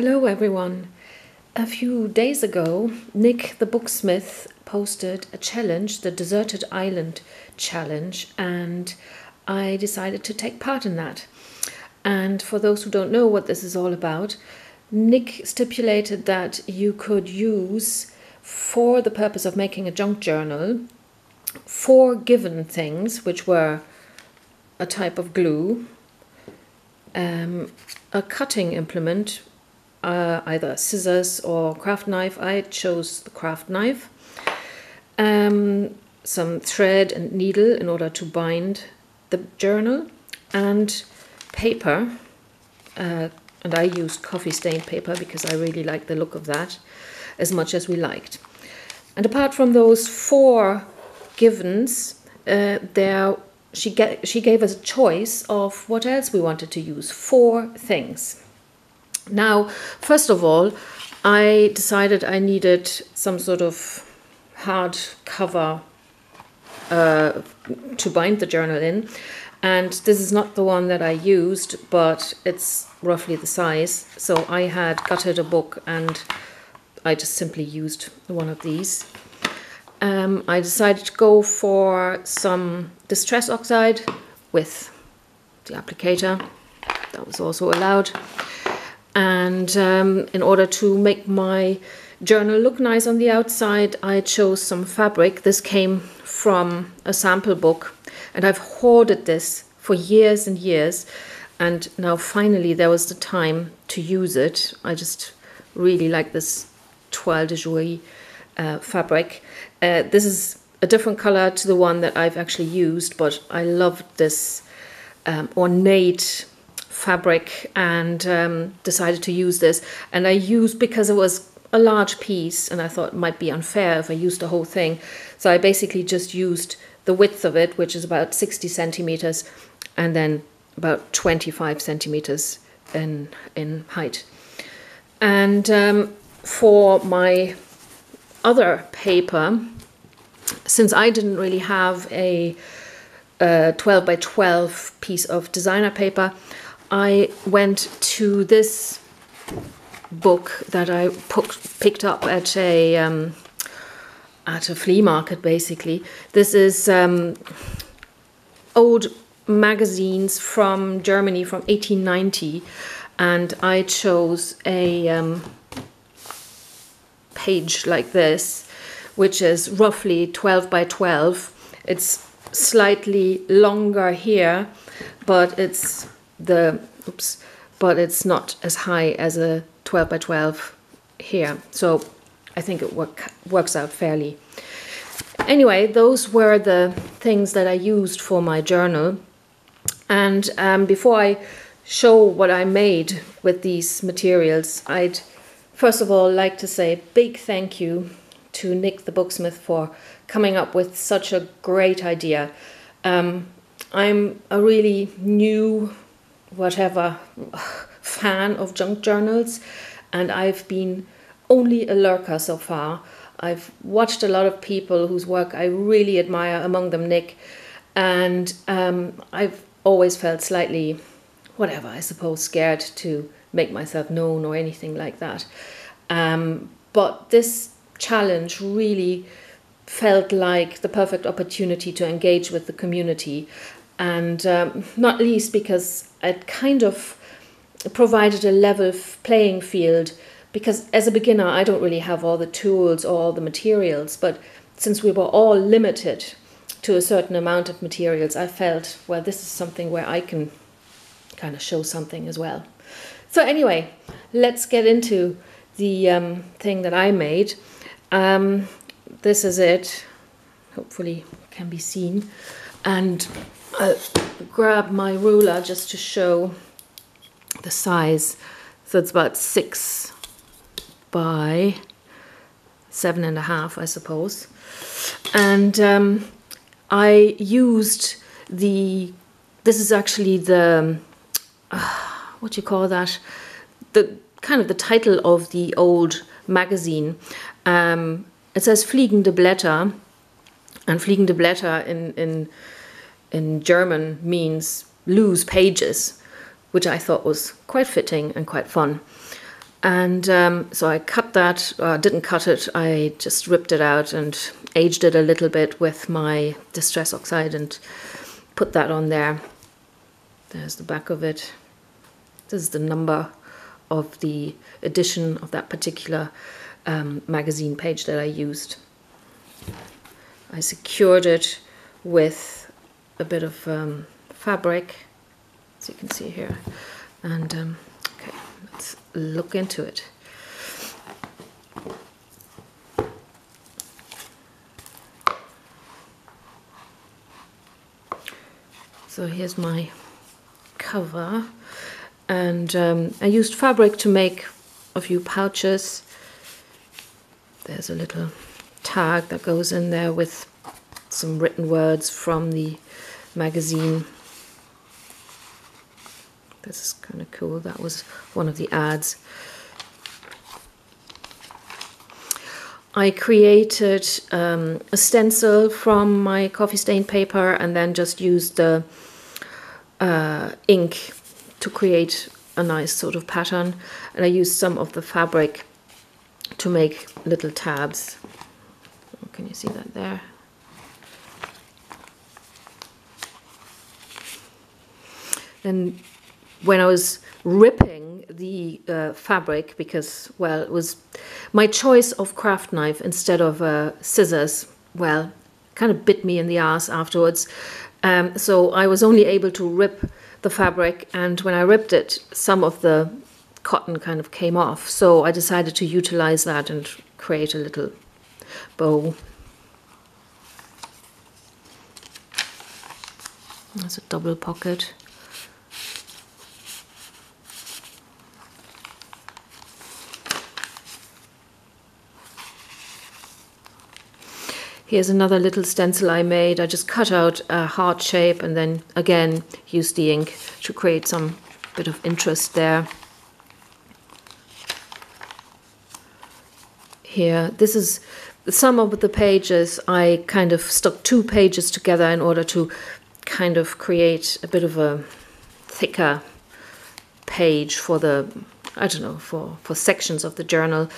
Hello everyone. A few days ago, Nick the Booksmith posted a challenge, the Deserted Island Challenge, and I decided to take part in that. And for those who don't know what this is all about, Nick stipulated that you could use, for the purpose of making a junk journal, 4 given things, which were a type of glue, a cutting implement, either scissors or craft knife. I chose the craft knife. Some thread and needle in order to bind the journal, and paper. And I used coffee stained paper because I really liked the look of that as much as we liked. And apart from those 4 givens, she gave us a choice of what else we wanted to use. 4 things. Now, first of all, I decided I needed some sort of hard cover to bind the journal in. And this is not the one that I used, but it's roughly the size. So I had gutted a book and I just simply used one of these. I decided to go for some Distress Oxide with the applicator. That was also allowed. And in order to make my journal look nice on the outside, I chose some fabric. This came from a sample book, and I've hoarded this for years and years. And now finally there was the time to use it. I just really like this Toile de Jouy fabric. This is a different color to the one that I've actually used, but I loved this ornate fabric and decided to use this. And I used, because it was a large piece and I thought it might be unfair if I used the whole thing, so I basically just used the width of it, which is about 60 centimeters, and then about 25 centimeters in height. And for my other paper, since I didn't really have a 12 by 12 piece of designer paper, I went to this book that I picked up at a flea market, basically. This is old magazines from Germany from 1890, and I chose a page like this, which is roughly 12 by 12. It's slightly longer here, but it's not as high as a 12 by 12 here. So I think it works out fairly. Anyway, those were the things that I used for my journal. And before I show what I made with these materials, I'd first of all like to say a big thank you to Nick the Booksmith for coming up with such a great idea. I'm a really new fan of junk journals, and I've been only a lurker so far. I've watched a lot of people whose work I really admire, among them Nick, and I've always felt slightly, I suppose, scared to make myself known or anything like that. But this challenge really felt like the perfect opportunity to engage with the community, and not least because it kind of provided a level playing field, because as a beginner I don't really have all the tools or all the materials, but since we were all limited to a certain amount of materials, I felt, well, this is something where I can kind of show something as well. So anyway, let's get into the thing that I made. This is it. Hopefully can be seen. And I'll grab my ruler just to show the size. So it's about 6 by 7.5, I suppose. And I used this is actually the, what do you call that? The kind of the title of the old magazine. It says Fliegende Blätter, and Fliegende Blätter in German means loose pages, which I thought was quite fitting and quite fun. And so I cut that, didn't cut it, I just ripped it out and aged it a little bit with my Distress Oxide and put that on there. There's the back of it. This is the number of the edition of that particular magazine page that I used. I secured it with a bit of fabric, as you can see here. And okay, let's look into it. So here's my cover, and I used fabric to make a few pouches. There's a little tag that goes in there with some written words from the magazine. This is kind of cool. That was one of the ads. I created a stencil from my coffee stain paper and then just used the ink to create a nice sort of pattern, and I used some of the fabric to make little tabs. Can you see that there? And when I was ripping the fabric, because, well, it was my choice of craft knife instead of scissors, well, kind of bit me in the ass afterwards. So I was only able to rip the fabric, and when I ripped it, some of the cotton kind of came off. So I decided to utilize that and create a little bow. There's a double pocket. Here's another little stencil I made. I just cut out a heart shape and then again used the ink to create some bit of interest there. Here, this is some of the pages. I kind of stuck 2 pages together in order to kind of create a bit of a thicker page for the, I don't know, for sections of the journal.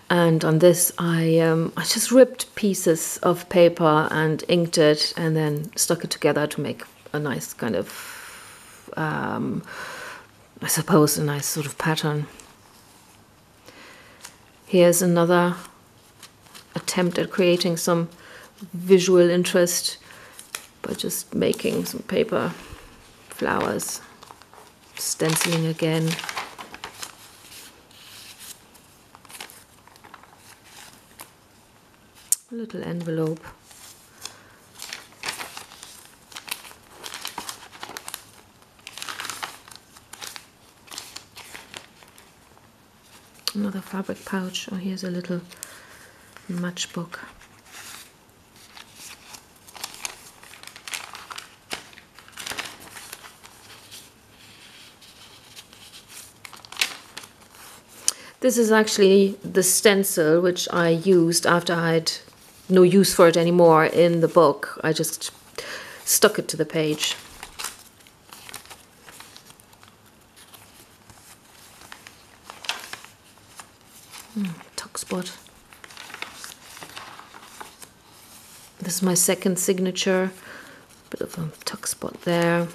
And on this I just ripped pieces of paper and inked it and then stuck it together to make a nice kind of I suppose a nice sort of pattern. Here's another attempt at creating some visual interest by just making some paper flowers, stenciling again. A little envelope. Another fabric pouch. Oh, here's a little matchbook. This is actually the stencil which I used after I had no use for it anymore in the book. I just stuck it to the page. Tuck spot. This is my second signature. Bit of a tuck spot there.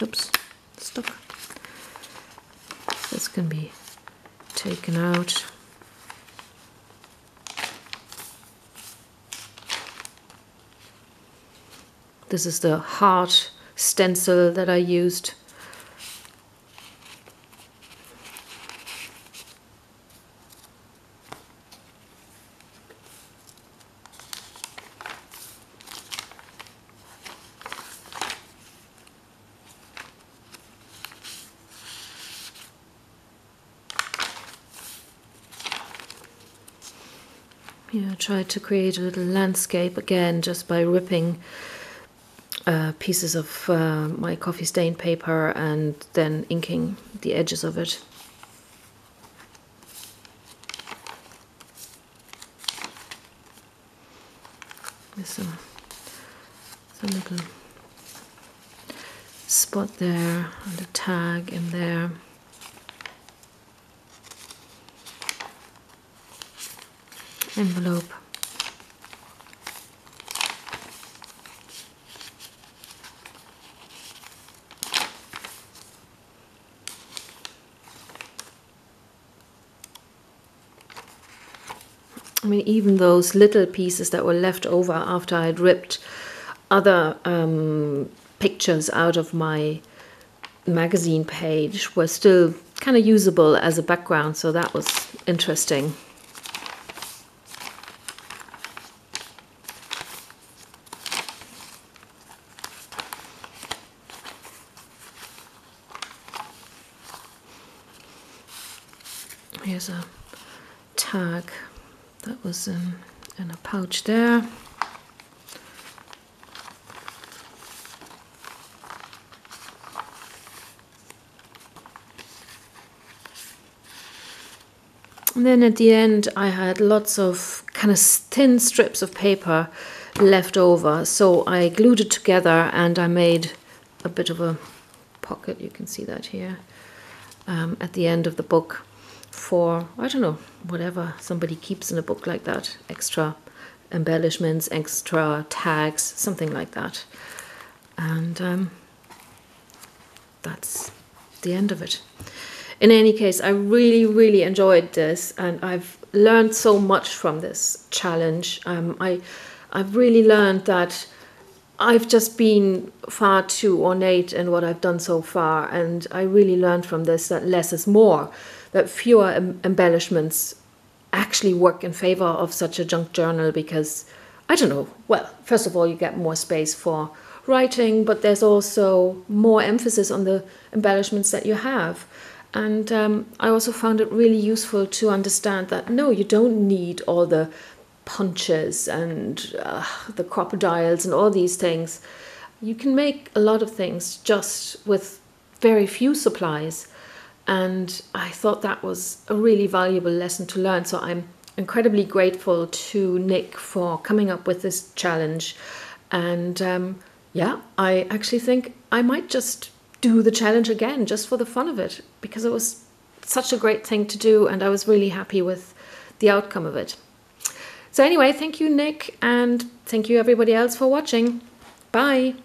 Oops, stuck. This can be taken out. This is the heart stencil that I used. Yeah, I tried to create a little landscape again just by ripping pieces of my coffee stain paper and then inking the edges of it. There's some little spot there and a tag in there. Envelope. I mean, even those little pieces that were left over after I'd ripped other pictures out of my magazine page were still kind of usable as a background, so that was interesting. Here's a tag that was in a pouch there. And then at the end I had lots of kind of thin strips of paper left over, so I glued it together and I made a bit of a pocket, you can see that here, at the end of the book for, I don't know, whatever somebody keeps in a book like that, extra embellishments, extra tags, something like that. And that's the end of it. In any case, I really enjoyed this, and I've learned so much from this challenge. I've really learned that I've just been far too ornate in what I've done so far, and I really learned from this that less is more, that fewer embellishments actually work in favor of such a junk journal, because, I don't know, well, first of all, you get more space for writing, but there's also more emphasis on the embellishments that you have. And I also found it really useful to understand that, no, you don't need all the punches and the crocodiles and all these things. You can make a lot of things just with very few supplies. And I thought that was a really valuable lesson to learn. So I'm incredibly grateful to Nick for coming up with this challenge. And yeah, I actually think I might just do the challenge again just for the fun of it, because it was such a great thing to do and I was really happy with the outcome of it. So anyway, thank you, Nick, and thank you everybody else for watching. Bye.